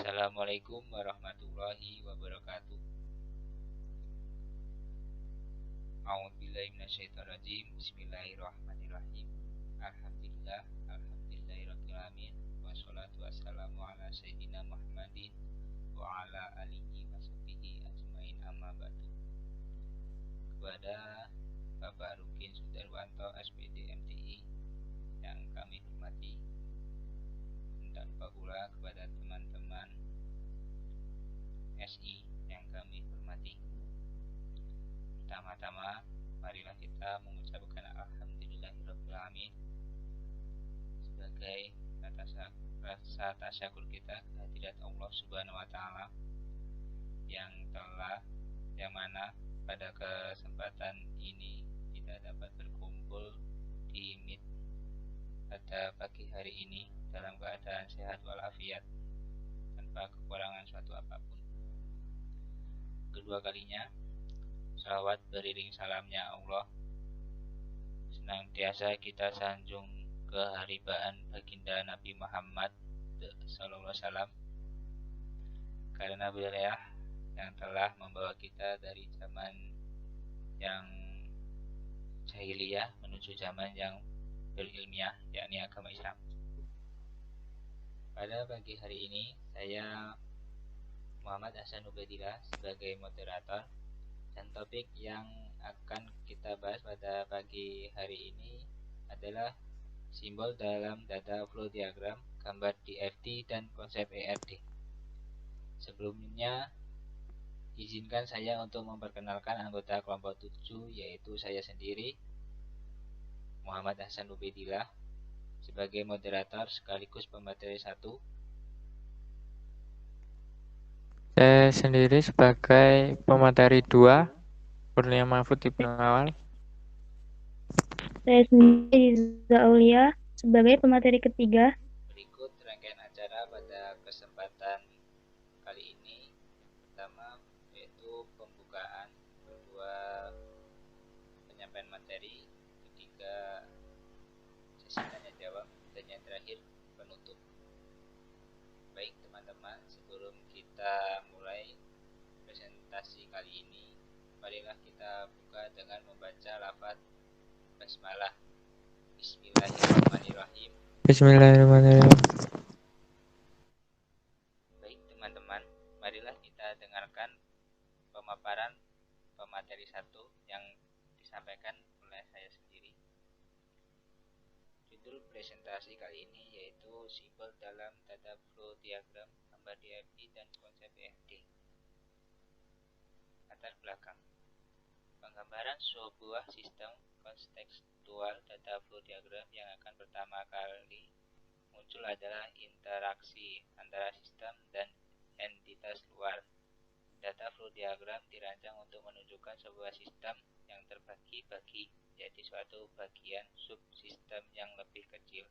Assalamualaikum warahmatullahi wabarakatuh. A'udzubillahi minasyaitonirrajim. Bismillahirrahmanirrahim. Alhamdulillahirabbil alamin. Wassalatu wassalamu ala sayyidina Muhammadin wa ala alihi washabbihi ajmain, amma ba'du. Kepada Bapak Rukin Sudarwanto SPD MTI yang kami hormati, dan lupa pula kepada teman-teman SI yang kami hormati. Pertama-tama, marilah kita mengucapkan alhamdulillahirabbil alamin sebagai rasa tasyakur kita kehadirat Allah Subhanahu wa taala yang mana pada kesempatan ini kita dapat berkumpul di Meet pada pagi hari ini dalam keadaan sehat walafiat tanpa kekurangan suatu apapun. Kedua kalinya, salawat beriring salamnya Allah senantiasa kita sanjung keharibaan baginda Nabi Muhammad SAW, karena beliau yang telah membawa kita dari zaman yang jahiliyah menuju zaman yang berilmiah, yakni agama Islam. Pada pagi hari ini, saya Muhammad Hasan Ubaidillah sebagai moderator, dan topik yang akan kita bahas pada pagi hari ini adalah simbol dalam data flow diagram, gambar DFT, dan konsep ERD. Sebelumnya, izinkan saya untuk memperkenalkan anggota kelompok 7, yaitu saya sendiri, Muhammad Hasan Ubaidillah, sebagai moderator sekaligus pemateri 1. Saya sendiri sebagai pemateri 2, Kurnia Mahfud di pengawal. Saya sendiri Riza Aulia sebagai pemateri ketiga. Berikut rangkaian acara pada kesempatan kali ini. Pertama yaitu pembukaan, kedua penyampaian materi, ketiga sesi tanya jawab, dan yang terakhir penutup. Baik teman-teman, sebelum kita mulai presentasi kali ini, marilah kita buka dengan membaca lafaz basmalah. Bismillahirrahmanirrahim. Bismillahirrahmanirrahim. Baik teman-teman, marilah kita dengarkan pemaparan pemateri 1 yang disampaikan oleh saya sendiri. Judul presentasi kali ini yaitu simbol dalam data flow diagram, gambar DFT, dan konsep EFD. Latar belakang penggambaran sebuah sistem kontekstual data flow diagram yang akan pertama kali muncul adalah interaksi antara sistem dan entitas luar. Data flow diagram dirancang untuk menunjukkan sebuah sistem yang terbagi-bagi menjadi suatu bagian subsistem yang lebih kecil,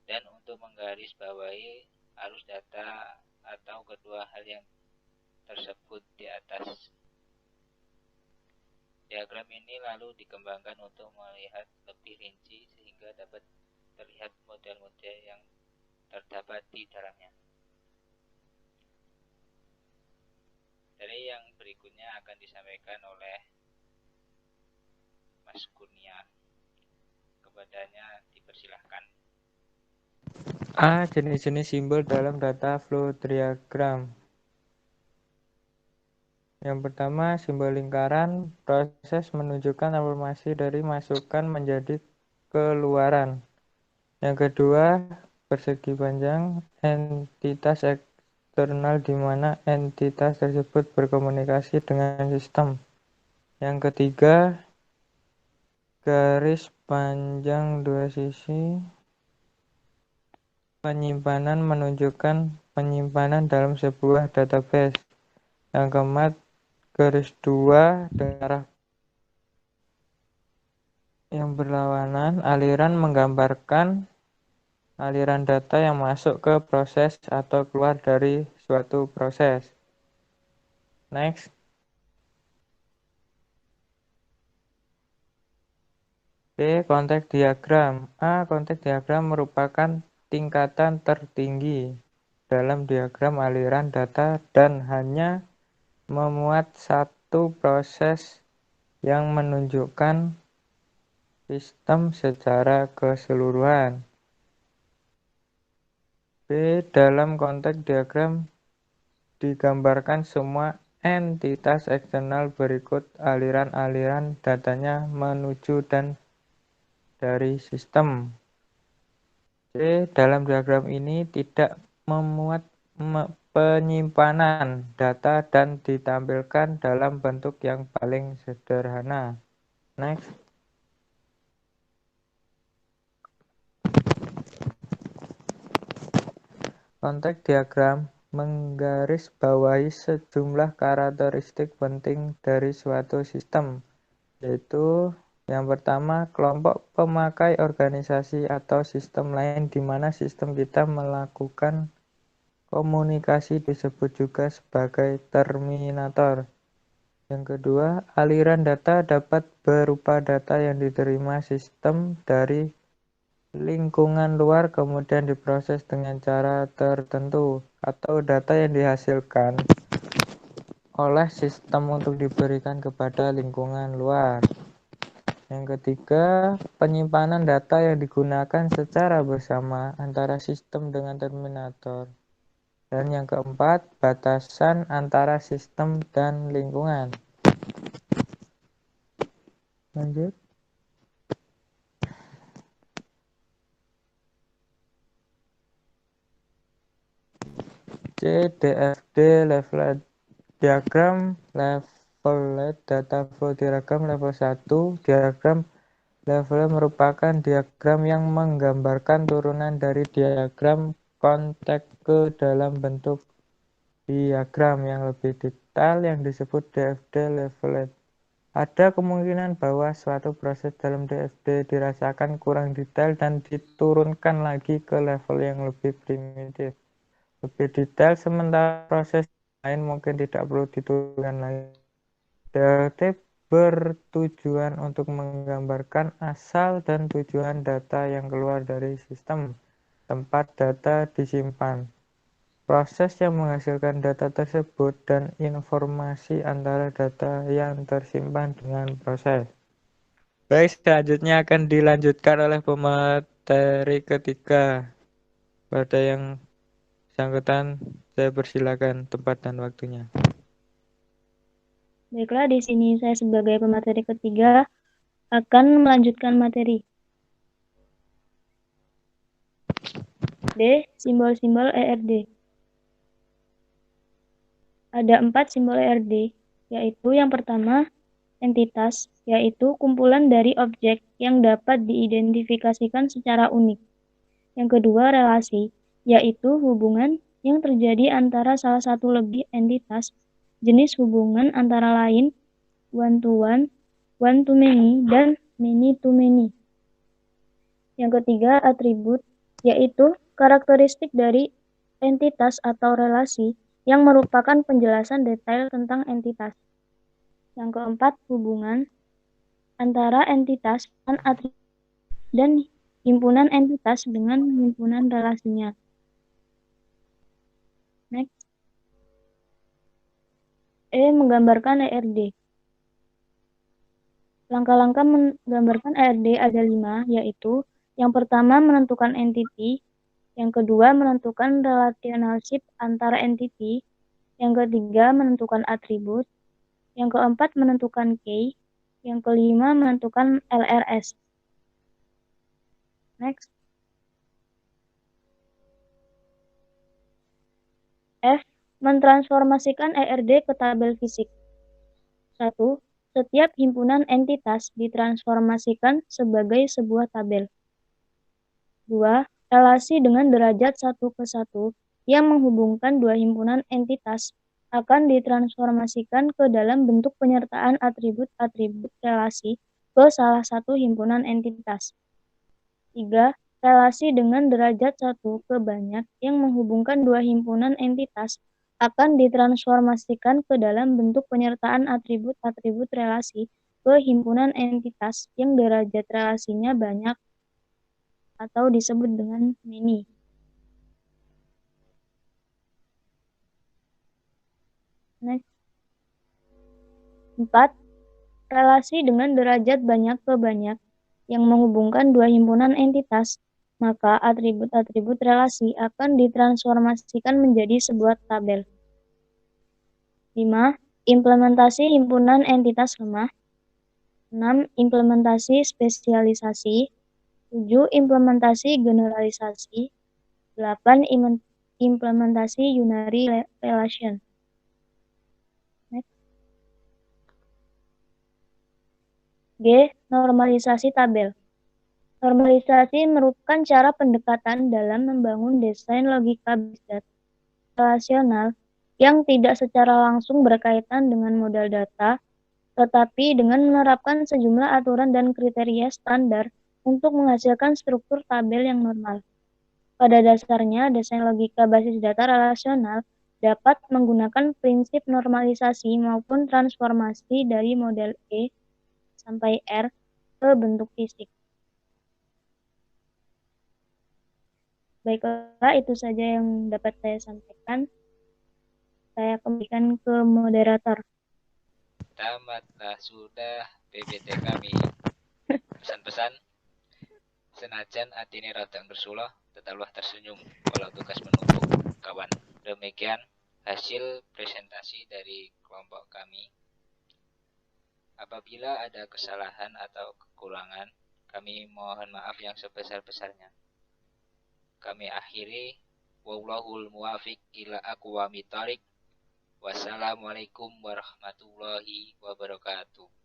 dan untuk menggarisbawahi arus data atau kedua hal yang tersebut di atas. Diagram ini lalu dikembangkan untuk melihat lebih rinci sehingga dapat terlihat model-model yang terdapat di dalamnya. Dari yang berikutnya akan disampaikan oleh Mas Kurnia. Kepadanya dipersilahkan. A. Jenis-jenis simbol dalam data flow diagram. Yang pertama, simbol lingkaran, proses menunjukkan informasi dari masukan menjadi keluaran. Yang kedua, persegi panjang, entitas eksternal di mana entitas tersebut berkomunikasi dengan sistem. Yang ketiga, garis panjang dua sisi, penyimpanan menunjukkan penyimpanan dalam sebuah database. Yang keempat, garis dua dengan arah yang berlawanan, aliran menggambarkan aliran data yang masuk ke proses atau keluar dari suatu proses. Next. B. Konteks diagram. A. Konteks diagram merupakan tingkatan tertinggi dalam diagram aliran data dan hanya memuat satu proses yang menunjukkan sistem secara keseluruhan. B. Dalam konteks diagram digambarkan semua entitas eksternal berikut aliran-aliran datanya menuju dan dari sistem. C. Dalam diagram ini tidak memuat penyimpanan data dan ditampilkan dalam bentuk yang paling sederhana. Next. Konteks diagram menggarisbawahi sejumlah karakteristik penting dari suatu sistem, yaitu yang pertama, kelompok pemakai organisasi atau sistem lain di mana sistem kita melakukan komunikasi disebut juga sebagai terminator. Yang kedua, aliran data dapat berupa data yang diterima sistem dari lingkungan luar kemudian diproses dengan cara tertentu, atau data yang dihasilkan oleh sistem untuk diberikan kepada lingkungan luar. Yang ketiga, penyimpanan data yang digunakan secara bersama antara sistem dengan terminator. Dan yang keempat, batasan antara sistem dan lingkungan. Lanjut. C. DFD leaflet diagram leaflet data flow diagram level 1. Diagram leaflet merupakan diagram yang menggambarkan turunan dari diagram konteks ke dalam bentuk diagram yang lebih detail yang disebut DFD leaflet. Ada kemungkinan bahwa suatu proses dalam DFD dirasakan kurang detail dan diturunkan lagi ke level yang lebih primitif. Lebih detail, sementara proses lain mungkin tidak perlu diturunkan lagi. DFD bertujuan untuk menggambarkan asal dan tujuan data yang keluar dari sistem tempat data disimpan, proses yang menghasilkan data tersebut, dan informasi antara data yang tersimpan dengan proses. Baik, selanjutnya akan dilanjutkan oleh pemateri ketiga. Pada yang bersangkutan, saya persilakan tempat dan waktunya. Baiklah, di sini saya sebagai pemateri ketiga akan melanjutkan materi. D. Simbol-simbol ERD. Ada 4 simbol ERD, yaitu yang pertama, entitas, yaitu kumpulan dari objek yang dapat diidentifikasikan secara unik. Yang kedua, relasi, yaitu hubungan yang terjadi antara salah satu lebih entitas. Jenis hubungan antara lain one-to-one, one-to-many, dan many-to-many. Yang ketiga, atribut, yaitu karakteristik dari entitas atau relasi yang merupakan penjelasan detail tentang entitas. Yang keempat, hubungan antara entitas dan atribut dan himpunan entitas dengan himpunan relasinya. Next. E. Menggambarkan ERD. Langkah-langkah menggambarkan ERD ada 5, yaitu yang pertama menentukan entity, yang kedua menentukan relationship antara entity, yang ketiga menentukan atribut, yang keempat menentukan key, yang kelima menentukan LRS. Next. F. Mentransformasikan ERD ke tabel fisik. 1. Setiap himpunan entitas ditransformasikan sebagai sebuah tabel. 2. Relasi dengan derajat 1 ke 1 yang menghubungkan dua himpunan entitas akan ditransformasikan ke dalam bentuk penyertaan atribut-atribut relasi ke salah satu himpunan entitas. 3. Relasi dengan derajat 1 ke banyak yang menghubungkan dua himpunan entitas akan ditransformasikan ke dalam bentuk penyertaan atribut-atribut relasi ke himpunan entitas yang derajat relasinya banyak atau disebut dengan many. Next. 4. Relasi dengan derajat banyak ke banyak yang menghubungkan dua himpunan entitas, maka atribut-atribut relasi akan ditransformasikan menjadi sebuah tabel. 5. Implementasi himpunan entitas lemah. 6. Implementasi spesialisasi. 7. Implementasi generalisasi. 8. Implementasi unary relation. Next. G. Normalisasi tabel. Normalisasi merupakan cara pendekatan dalam membangun desain logika basis relasional yang tidak secara langsung berkaitan dengan modal data, tetapi dengan menerapkan sejumlah aturan dan kriteria standar untuk menghasilkan struktur tabel yang normal. Pada dasarnya, desain logika basis data relasional dapat menggunakan prinsip normalisasi maupun transformasi dari model E sampai R ke bentuk fisik. Baiklah, itu saja yang dapat saya sampaikan. Saya kembalikan ke moderator. Tamatlah sudah PPT kami. Pesan-pesan, senajan atine rada ngersulah, tetaplah tersenyum walau tugas menumpuk, kawan. Demikian hasil presentasi dari kelompok kami. Apabila ada kesalahan atau kekurangan, kami mohon maaf yang sebesar-besarnya. Kami akhiri, wallahul muwafiq ila aqwamit thoriq. Wassalamualaikum warahmatullahi wabarakatuh.